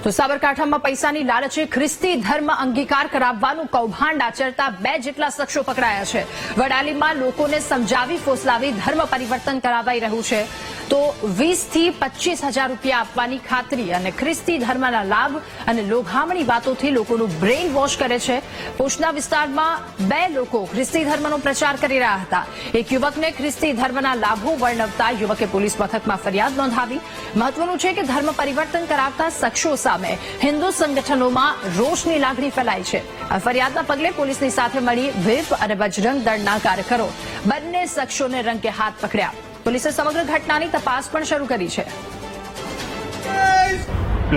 તો સાબરકાંઠામાં પૈસાની લાલચે ખ્રિસ્તી ધર્મ અંગીકાર કરાવવાનું કૌભાંડ આચરતા 2 જેટલા શખ્સો પકડાયા છે। વડાલીમાં લોકોને સમજાવી ફોસલાવી ધર્મ પરિવર્તન કરાવાઈ રહ્યું છે તો 20 થી 25 હજાર રૂપિયા આપવાની ખાતરી અને ખ્રિસ્તી ધર્મના લાભ અને લોભામણી વાતોથી લોકોનું બ્રેઇન વોશ કરે છે। પોશના વિસ્તારમાં 2 લોકો ખ્રિસ્તી ધર્મનો પ્રચાર કરી રહ્યા હતા। એક યુવકને ખ્રિસ્તી ધર્મના લાભો વર્ણવતા યુવકે પોલીસ મથકમાં ફરિયાદ નોંધાવી। મહત્વનું છે કે ધર્મ પરિવર્તન કરાવતા શખ્સો સામે હિન્દુ સંગઠનોમાં રોષની લાગણી ફેલાઈ છે। આ ફરિયાદના પગલે પોલીસની સાથે મળી વિપ અને બજરંગ દળના કાર્યકરો બંને શખ્સોને રંગે હાથ પકડ્યા। પોલીસે સમગ્ર ઘટનાની તપાસ પણ શરૂ કરી છે।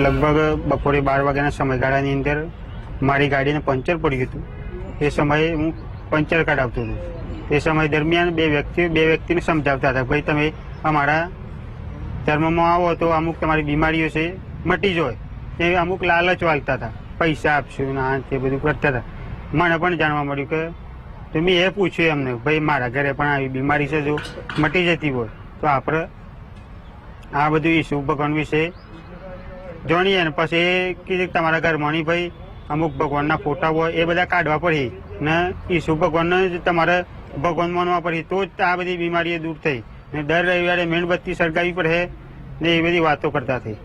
લગભગ બપોરે 12 વાગ્યાના સમયગાળાની અંદર મારી ગાડીને પંચર પડ્યું હતું। એ સમયે હું પંચર કઢાવતો હતો। એ સમય દરમિયાન બે વ્યક્તિને સમજાવતા હતા, ભાઈ તમે અમારા ધર્મમાં આવો તો અમુક તમારી બીમારીઓ છે મટી જાય, એ અમુક લાલચ વાળતા હતા, પૈસા આપશું ના તે બધું કરતા હતા। મને પણ જાણવા મળ્યું કે તો મેં એ પૂછ્યું એમને, ભાઈ મારા ઘરે પણ આવી બીમારી છે, જો મટી જતી હોય તો આપણે આ બધું ઈસુ ભગવાન વિશે જાણીએ ને પછી એ કીધું કે તમારા ઘરમાં નહીં ભાઈ અમુક ભગવાનના ફોટા હોય એ બધા કાઢવા પડે ને ઈસુ ભગવાનને જ તમારે ભગવાન માનવા પડે તો જ આ બધી બીમારીઓ દૂર થઈ ને દર રવિવારે મીણબત્તી સળગાવી પડે ને એ બધી વાતો કરતા થઈ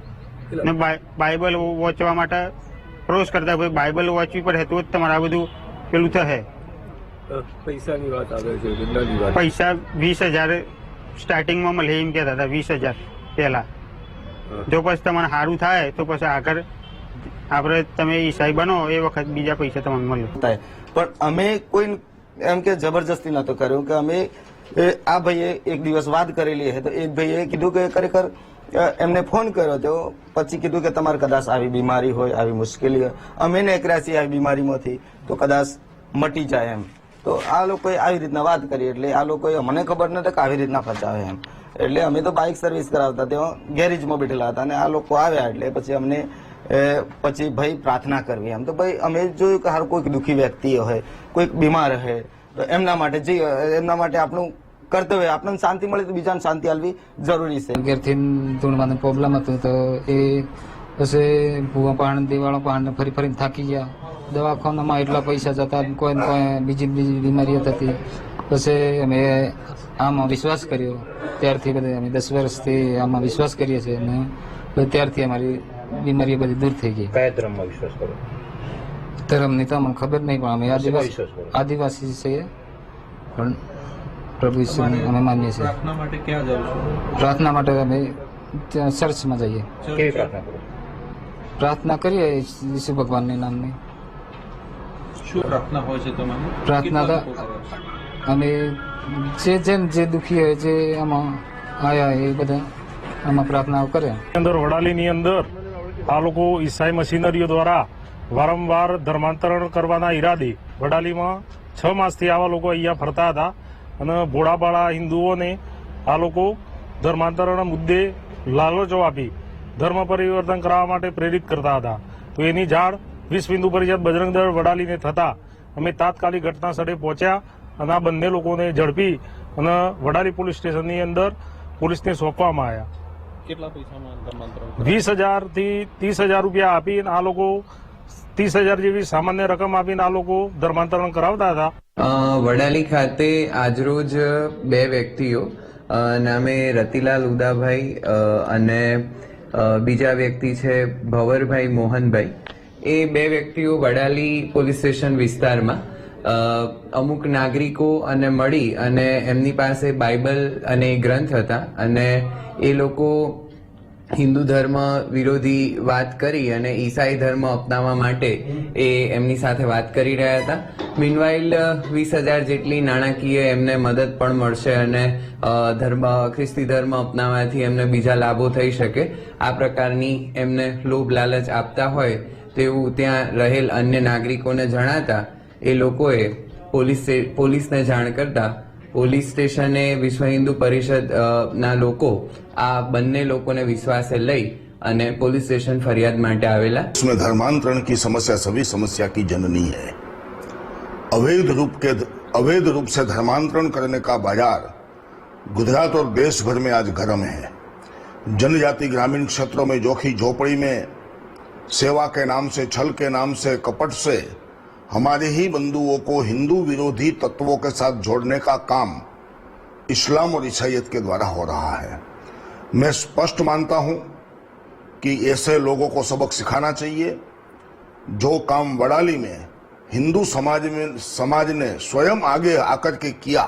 ને બાઇબલ વાંચવા માટે પ્રોસ કરતા, ભાઈ બાઇબલ વાંચવી પડે તો જ તમારે આ બધું પેલું થશે। પૈસાની વાત આવે છે, કેટલાની વાત? પૈસા 20,000 સ્ટાર્ટિંગમાં મળે એમ કહેતા હતા, 20,000 પહેલા। જો પછી તમારે સારું થાય તો પછી આગળ આપણે તમે ઈસાઈ બનો એ વખત બીજા પૈસા તમને મળે। પણ અમે કોઈ એમ કે જબરજસ્તી નતો કર્યો કે અમે આ ભાઈએ એક દિવસ વાત કરેલી છે તો એક ભાઈએ કીધું કે ખરેખર એમને ફોન કર્યો તો પછી કીધું કે તમારે કદાચ આવી બીમારી હોય, આવી મુશ્કેલી હોય, અમે નીકળ્યા છીએ આવી બીમારીમાંથી તો કદાચ મટી જાય એમ। તો આ લોકોએ આવી રીતના વાત કરી એટલે આ લોકોએ મને ખબર નહોતી કે આવી રીતના ફસાવે એમ। એટલે અમે તો બાઇક સર્વિસ કરાવતા ત્યાં ગેરેજમાં બેઠેલા હતા અને આ લોકો આવ્યા એટલે પછી અમને પછી ભાઈ પ્રાર્થના કરવી એમ। તો ભાઈ અમે જોયું કે હારું કોઈક દુઃખી વ્યક્તિ હોય, કોઈક બીમાર હોય તો એમના માટે જઈએ, એમના માટે આપણું કર્તવ્ય, આપણને શાંતિ મળે તો બીજાને શાંતિ આપવી જરૂરી છે। ઘેરથી ધૂણવાનું પ્રોબ્લેમ હતું તો એ પછી ભૂવા પહાણ દિવાળો પહાણ ફરી ફરીને થાકી ગયા। દવાખાનામાં એટલા પૈસા જતા, કોઈ બીજી બીમારીઓ થતી। પછી અમે આમાં વિશ્વાસ કર્યો, ત્યારથી બધે અમે 10 વર્ષથી આમાં વિશ્વાસ કરીએ છીએ અને ત્યારથી અમારી બીમારીઓ બધી દૂર થઈ ગઈ। કયા ધર્મમાં વિશ્વાસ કરો? ધર્મની તો અમને ખબર નહીં પણ અમે આદિવાસી છીએ પણ પ્રભુ ઈશ્વરને અમે માનીએ છીએ। પ્રાર્થના માટે ક્યાં જાવ છો? પ્રાર્થના માટે અમે ત્યાં ચર્ચમાં જઈએ। કેવી પ્રાર્થના કરો? પ્રાર્થના કરીએ ઈસુ ભગવાનના નામની। શું પ્રાર્થના હોય છે તમારી? પ્રાર્થના તો અમે જે દુઃખી હોય, જે આમાં આયા એ બધા આમાં પ્રાર્થનાઓ કરે। વડાલીની અંદર આ લોકો ઈસાઈ મશીનરીઓ દ્વારા વારંવાર ધર્માંતરણ કરવાના ઈરાદે વડાલીમાં 6 માસથી આવા લોકો અહીંયા ફરતા હતા અને ભોળાબાળા હિન્દુઓને આ લોકો ધર્માંતરણ મુદ્દે લાલચો આપી ધર્મ પરિવર્તન કરાવવા માટે પ્રેરિત કરતા હતા। તો એની જાણ વિશ્વ હિન્દુ પરિષદ બજરંગ દળ વડાલીને થતા અમે તાત્કાલિક ઘટના સ્થળે પહોંચ્યા અને આ બંને લોકોને ઝડપી અને વડાલી પોલીસ સ્ટેશનની અંદર પોલીસને સોંપવામાં આવ્યા। કેટલા પૈસામાં ધર્માંતરણ? 20,000 થી 30,000 રૂપિયા આપીને આ લોકો 30,000 જેવી સામાન્ય રકમ આપીને આ લોકો ધર્માંતરણ કરાવતા હતા। વડાલી ખાતે આજરોજ 2 વ્યક્તિઓ નામે રતિલાલ ઉદાભાઈ અને બીજા વ્યક્તિ છે ભવરભાઈ મોહનભાઈ, એ 2 વ્યક્તિઓ વડાલી પોલીસ સ્ટેશન વિસ્તારમાં અમુક નાગરિકો અને મળી અને એમની પાસે બાઇબલ અને ગ્રંથ હતા અને એ લોકો હિન્દુ ધર્મ વિરોધી વાત કરી અને ઈસાઈ ધર્મ અપનાવવા માટે એ એમની સાથે વાત કરી રહ્યા હતા। મીનવાઇલ 20,000 જેટલી નાણાકીય એમને મદદ પણ મળશે અને ખ્રિસ્તી ધર્મ અપનાવવાથી એમને બીજા લાભો થઈ શકે આ પ્રકારની એમને લોભ લાલચ આપતા હોય તેવું ત્યાં રહેલ અન્ય નાગરિકોને જણાતા એ લોકોએ પોલીસને જાણ કરતા પોલીસ સ્ટેશને વિશ્વ હિન્દુ પરિષદ ના લોકો આ બંને લોકોને વિશ્વાસે લઈ અને पुलिस स्टेशन फरियाद माटे आवेला। इसमें धर्मांतरण की समस्या सभी समस्या की जननी है। अवैध रूप से धर्मांतरण करने का बाजार गुजरात और देश भर में आज गर्म है। जनजाति ग्रामीण क्षेत्रों में जोखी झोपड़ी में सेवा के नाम से, छल के नाम से, कपट से हमारे ही बंधुओं को हिंदू विरोधी तत्वों के साथ जोड़ने का काम इस्लाम और ईसाईयत के द्वारा हो रहा है। मैं स्पष्ट मानता हूं कि ऐसे लोगों को सबक सिखाना चाहिए। जो काम वडाली में हिंदू समाज ने स्वयं आगे आकर के किया,